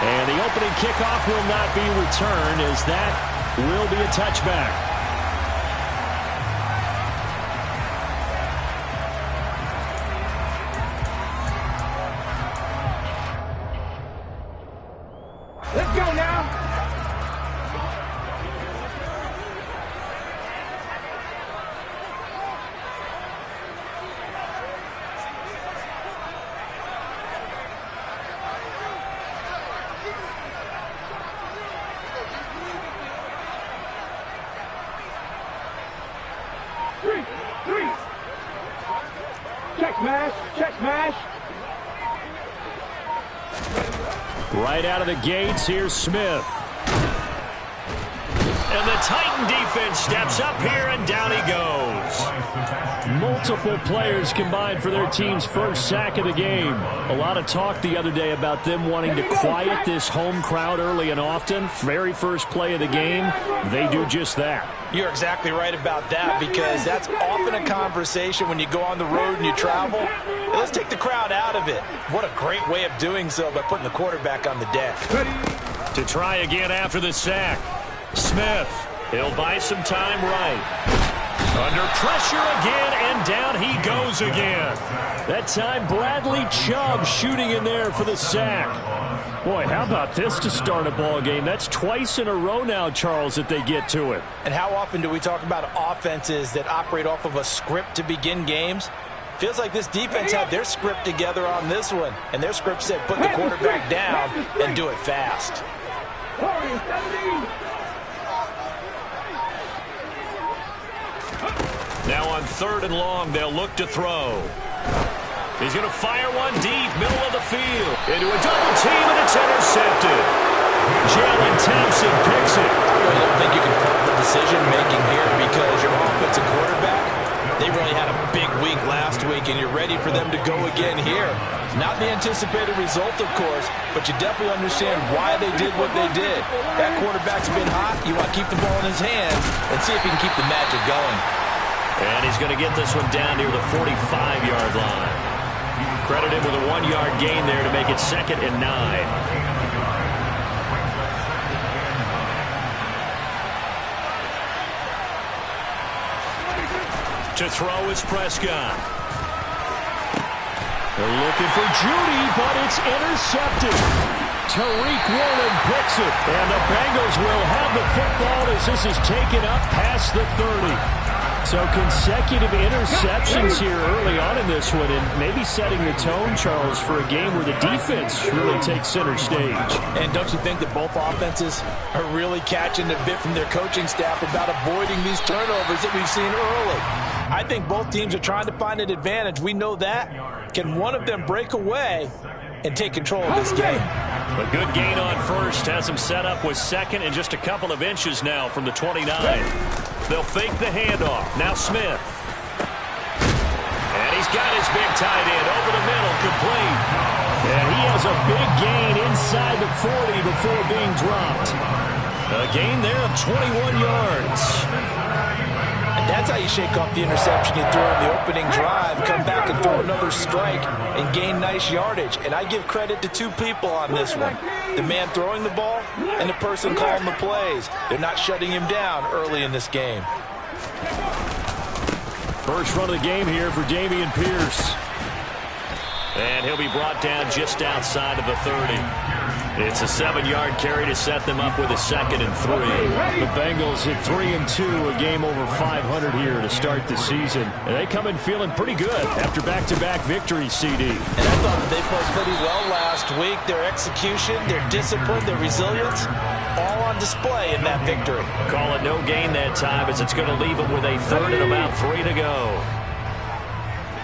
And the opening kickoff will not be returned, as that will be a touchback. Let's go now. Three. Check smash. Right out of the gates, here's Smith. And the Titan defense steps up here, and down he goes. Multiple players combined for their team's first sack of the game. A lot of talk the other day about them wanting to quiet this home crowd early and often. Very first play of the game, they do just that. You're exactly right about that, because that's often a conversation when you go on the road and you travel. Hey, let's take the crowd out of it. What a great way of doing so by putting the quarterback on the deck. To try again after the sack. Smith, he'll buy some time right. Under pressure again, and down he goes again. That time, Bradley Chubb shooting in there for the sack. Boy, how about this to start a ball game? That's twice in a row now, Charles, that they get to it. And how often do we talk about offenses that operate off of a script to begin games? Feels like this defense had their script together on this one, and their script said put the quarterback down and do it fast. Now on 3rd and long, they'll look to throw. He's going to fire one deep, middle of the field. Into a double team, and it's intercepted. Jalen Thompson picks it. I don't think you can fault the decision-making here, because your offensive quarterback, they really had a big week last week, and you're ready for them to go again here. Not the anticipated result, of course, but you definitely understand why they did what they did. That quarterback's been hot. You want to keep the ball in his hands and see if he can keep the magic going. And he's going to get this one down near the 45-yard line. Credit him with a 1-yard gain there to make it 2nd and 9. To throw is Prescott. They're looking for Judy, but it's intercepted. Tariq Woolen picks it, and the Bengals will have the football as this is taken up past the 30. So consecutive interceptions here early on in this one, and maybe setting the tone, Charles, for a game where the defense really takes center stage. And don't you think that both offenses are really catching a bit from their coaching staff about avoiding these turnovers that we've seen early? I think both teams are trying to find an advantage. We know that. Can one of them break away and take control of this game? A good gain on first has him set up with 2nd and just a couple of inches now from the 29. They'll fake the handoff. Now Smith. And he's got his big tight end over the middle, complete. And he has a big gain inside the 40 before being dropped. A gain there of 21 yards. That's how you shake off the interception you throw in the opening drive, come back and throw another strike and gain nice yardage. And I give credit to two people on this one. The man throwing the ball and the person calling the plays. They're not shutting him down early in this game. First run of the game here for Dameon Pierce. And he'll be brought down just outside of the 30. It's a 7-yard carry to set them up with a 2nd and 3. The Bengals at 3-2, a game over 500 here to start the season. And they come in feeling pretty good after back-to-back victories, CD. And I thought they played pretty well last week. Their execution, their discipline, their resilience, all on display in that victory. Call it no gain that time, as it's going to leave them with a 3rd and about 3 to go.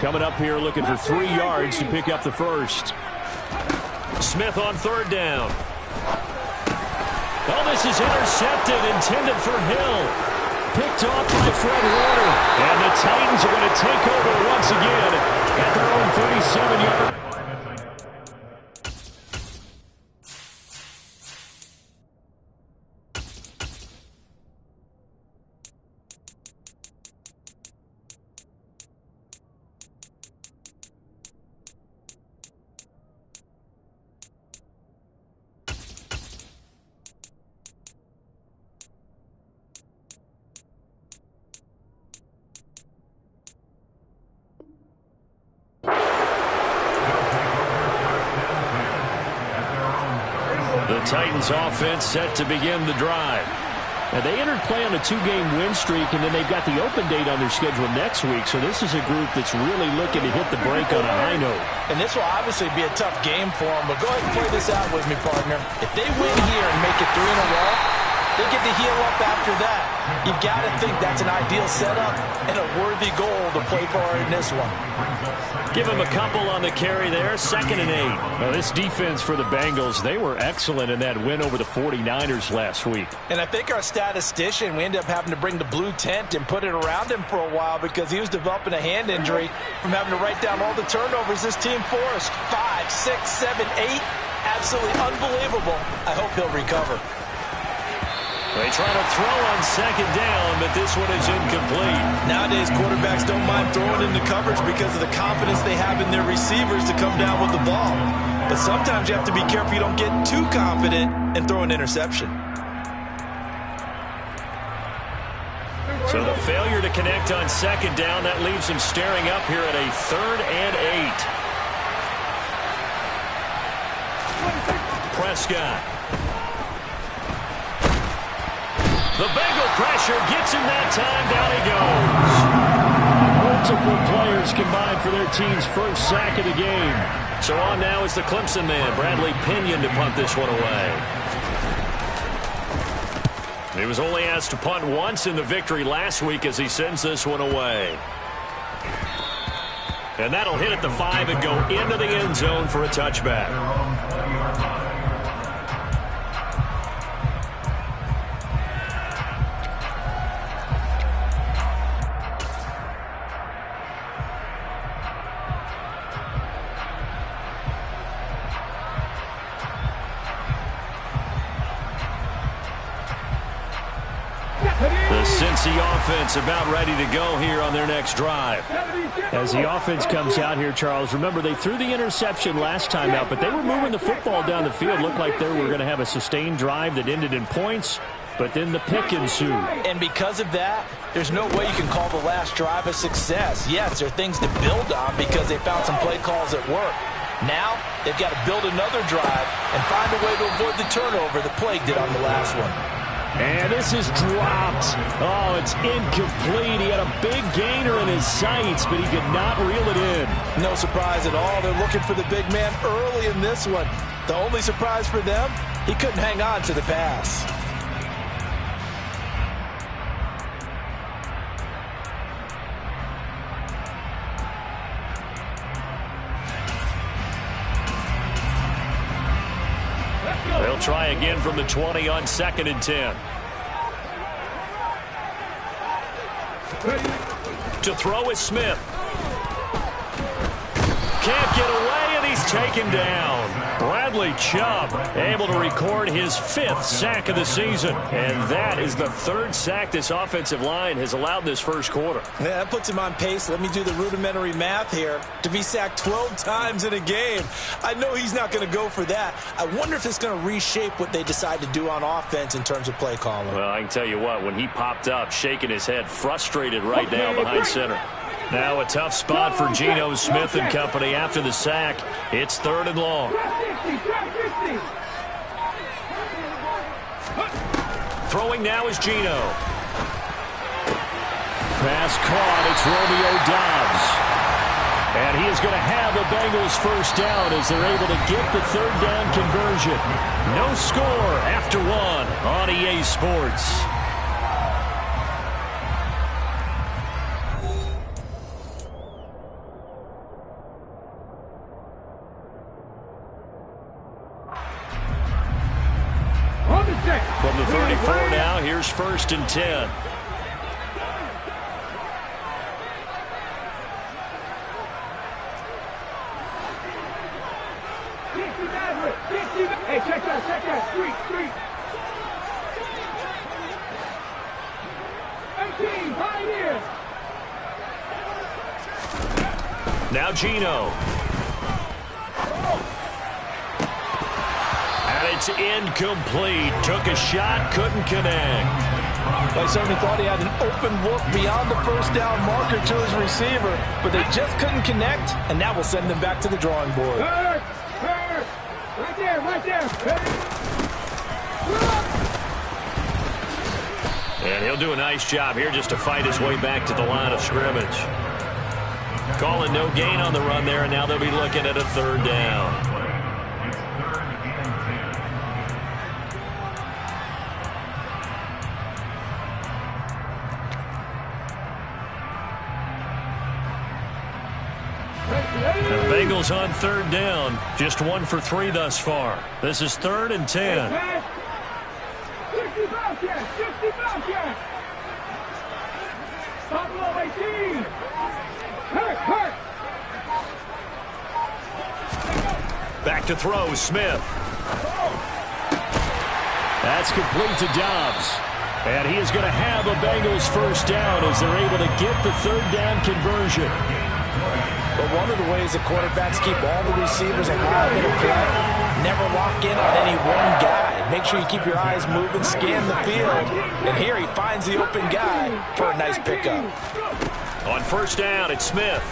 Coming up here looking for 3 yards to pick up the first. Smith on 3rd down. Oh, this is intercepted, intended for Hill. Picked off by Fred Warner. And the Titans are going to take over once again at their own 37-yard. The Titans offense set to begin the drive. Now, they entered play on a 2-game win streak, and then they've got the open date on their schedule next week. So this is a group that's really looking to hit the break on a high note. And this will obviously be a tough game for them, but go ahead and play this out with me, partner. If they win here and make it 3 in a row, they get to heal up after that. You've got to think that's an ideal setup and a worthy goal to play for in this one. Give him a couple on the carry there, 2nd and 8. Now, this defense for the Bengals, they were excellent in that win over the 49ers last week. And I think our statistician, we ended up having to bring the blue tent and put it around him for a while because he was developing a hand injury from having to write down all the turnovers this team forced. 5, 6, 7, 8. Absolutely unbelievable. I hope he'll recover. They try to throw on 2nd down, but this one is incomplete. Nowadays, quarterbacks don't mind throwing into coverage because of the confidence they have in their receivers to come down with the ball. But sometimes you have to be careful you don't get too confident and throw an interception. So the failure to connect on 2nd down, that leaves him staring up here at a 3rd and 8. Prescott. The Bengal pressure gets him that time. Down he goes. Multiple players combined for their team's first sack of the game. So on now is the Clemson man, Bradley Pinion, to punt this one away. He was only asked to punt once in the victory last week as he sends this one away. And that'll hit at the 5 and go into the end zone for a touchback. The Cincy offense about ready to go here on their next drive. As the offense comes out here, Charles, remember they threw the interception last time out, but they were moving the football down the field. Looked like they were going to have a sustained drive that ended in points, but then the pick ensued. And because of that, there's no way you can call the last drive a success. Yes, there are things to build on because they found some play calls that work. Now, they've got to build another drive and find a way to avoid the turnover that plagued it on the last one. And this is dropped. Oh, it's incomplete. He had a big gainer in his sights, but he could not reel it in. No surprise at all. They're looking for the big man early in this one. The only surprise for them, he couldn't hang on to the pass. They'll try again from the 20 on 2nd and 10. To throw is Smith. Can't get away, and he's taken down. Bradley Chubb able to record his 5th sack of the season. And that is the 3rd sack this offensive line has allowed this first quarter. Yeah, that puts him on pace. Let me do the rudimentary math here. To be sacked 12 times in a game. I know he's not going to go for that. I wonder if it's going to reshape what they decide to do on offense in terms of play calling. Well, I can tell you what, when he popped up, shaking his head, frustrated right now behind center. Now a tough spot for Geno Smith and company after the sack. It's 3rd and long. Throwing now is Geno. Pass caught. It's Romeo Doubs. And he is going to have the Bengals first down as they're able to get the 3rd down conversion. No score after 1 on EA Sports. From the 34 now, here's 1st and 10. Hey, check that, street. 18, Pioneer. Now Geno. And it's incomplete. Took a shot, couldn't connect. I certainly thought he had an open look beyond the first down marker to his receiver, but they just couldn't connect, and that will send them back to the drawing board. Right there. And he'll do a nice job here just to fight his way back to the line of scrimmage. Calling no gain on the run there, and now they'll be looking at a third down. The Bengals on third down. Just 1 for 3 thus far. This is 3rd and 10. 65 yards, 65 yards. Buffalo 18. Hurt. Back to throw, Smith. That's complete to Dobbs. And he is going to have a Bengals first down as they're able to get the third down conversion. But one of the ways the quarterbacks keep all the receivers alive in a play, never lock in on any one guy. Make sure you keep your eyes moving, scan the field. And here he finds the open guy for a nice pickup. On first down, it's Smith.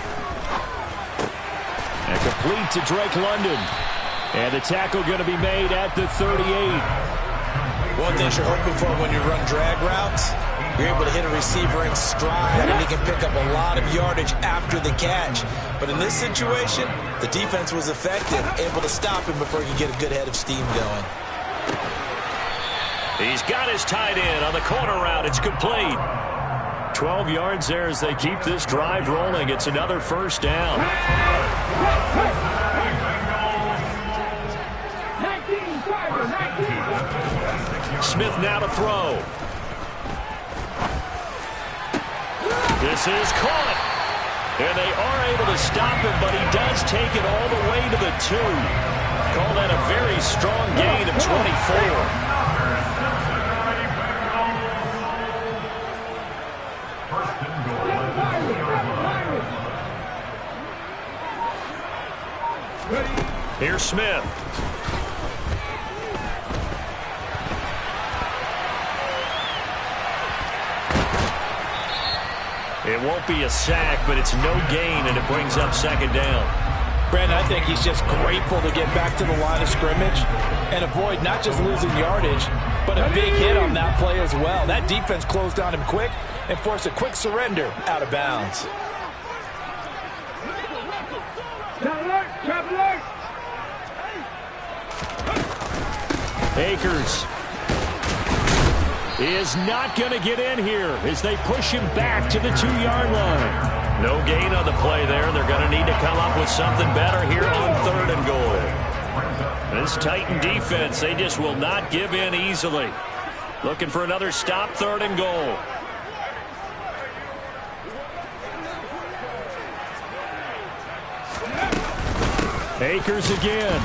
And complete to Drake London. And the tackle going to be made at the 38. One thing you're hoping for when you run drag routes, you're able to hit a receiver in stride, and he can pick up a lot of yardage after the catch. But in this situation, the defense was effective, able to stop him before he could get a good head of steam going. He's got his tight end on the corner route. It's complete. 12 yards there as they keep this drive rolling. It's another first down. 19. Smith now to throw. This is caught. And they are able to stop him, but he does take it all the way to the 2. Call that a very strong gain of 24. Here's Smith. It won't be a sack, but it's no gain, and it brings up second down. Brandon, I think he's just grateful to get back to the line of scrimmage and avoid not just losing yardage, but a big hit on that play as well. That defense closed on him quick and forced a quick surrender out of bounds. Akers is not going to get in here as they push him back to the 2-yard line. No gain on the play there. They're going to need to come up with something better here on 3rd and goal. This Titan defense, they just will not give in easily. Looking for another stop, 3rd and goal. Akers again.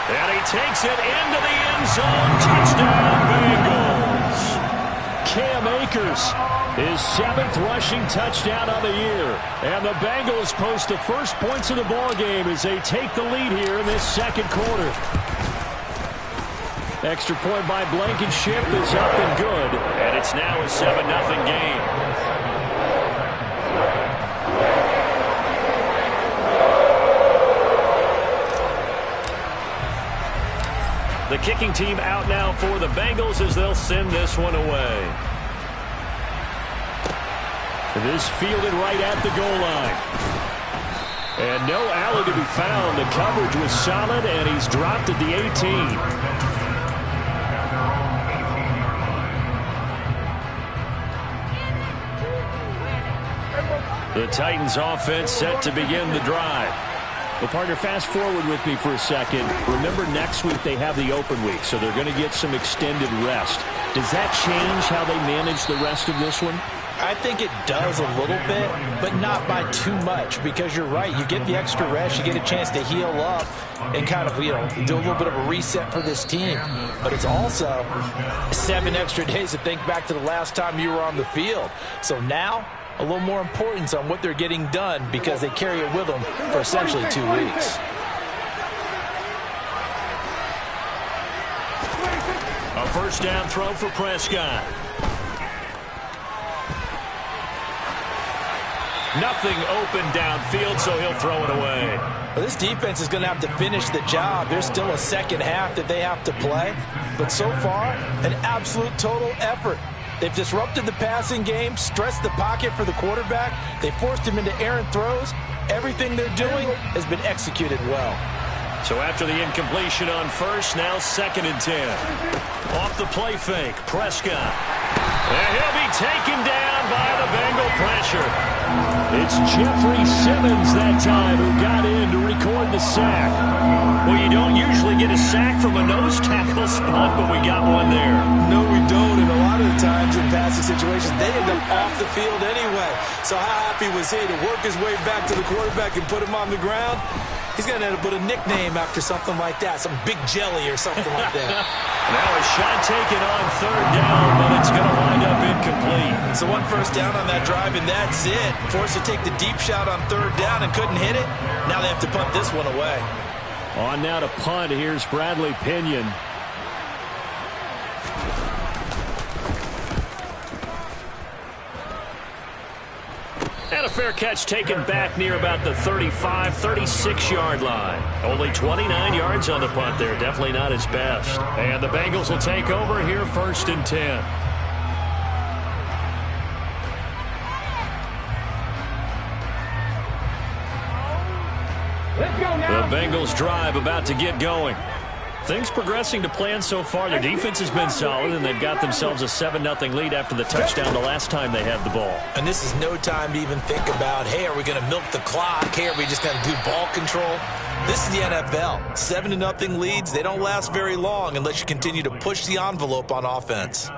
And he takes it into the end zone. Touchdown, Bengals. Cam Akers, his 7th rushing touchdown of the year. And the Bengals post the first points of the ballgame as they take the lead here in this second quarter. Extra point by Blankenship is up and good. And it's now a 7-0 game. The kicking team out now for the Bengals as they'll send this one away. This fielded right at the goal line. And no alley to be found. The coverage was solid, and he's dropped at the 18. The Titans offense set to begin the drive. Well, partner, fast forward with me for a second. Remember, next week they have the open week, so they're going to get some extended rest. Does that change how they manage the rest of this one? I think it does a little bit, but not by too much, because you're right. You get the extra rest. You get a chance to heal up and kind of, do a little bit of a reset for this team. But it's also 7 extra days to think back to the last time you were on the field. So now, a little more importance on what they're getting done because they carry it with them for essentially 2 weeks. A first down throw for Prescott. Nothing open downfield, so he'll throw it away. Well, this defense is going to have to finish the job. There's still a second half that they have to play. But so far, an absolute total effort. They've disrupted the passing game, stressed the pocket for the quarterback. They forced him into errant throws. Everything they're doing has been executed well. So after the incompletion on first, now 2nd and 10. Off the play fake, Prescott. And he'll be taken down by the Bengal pressure. It's Jeffrey Simmons that time who got in to record the sack. Well, you don't usually get a sack from a nose tackle spot, but we got one there. No, we don't, and a lot of the times in passing situations, they end up off the field anyway. So how happy was he to work his way back to the quarterback and put him on the ground? He's going to end up with a nickname after something like that, some Big Jelly or something like that. Now a shot taken on 3rd down, but it's going to wind up incomplete. So 1 first down on that drive, and that's it. Forced to take the deep shot on 3rd down and couldn't hit it. Now they have to punt this one away. On now to punt. Here's Bradley Pinion. And a fair catch taken back near about the 35, 36-yard line. Only 29 yards on the punt there. Definitely not his best. And the Bengals will take over here 1st and 10. Let's go now. The Bengals drive about to get going. Things progressing to plan so far. Their defense has been solid, and they've got themselves a 7-0 lead after the touchdown the last time they had the ball. And this is no time to even think about, hey, are we going to milk the clock? Hey, are we just going to do ball control? This is the NFL. 7-0 leads, they don't last very long unless you continue to push the envelope on offense.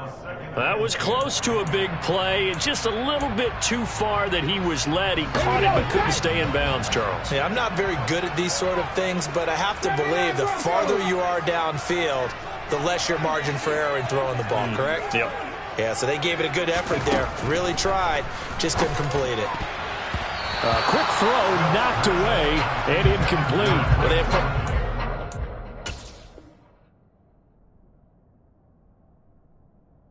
That was close to a big play. Just a little bit too far that he was led. He caught it but couldn't stay in bounds, Charles. Yeah, I'm not very good at these sort of things, but I have to believe the farther you are downfield, the less your margin for error in throwing the ball, correct? Yep. Yeah, so they gave it a good effort there. Really tried, just couldn't complete it. A quick throw knocked away and incomplete. Well, they have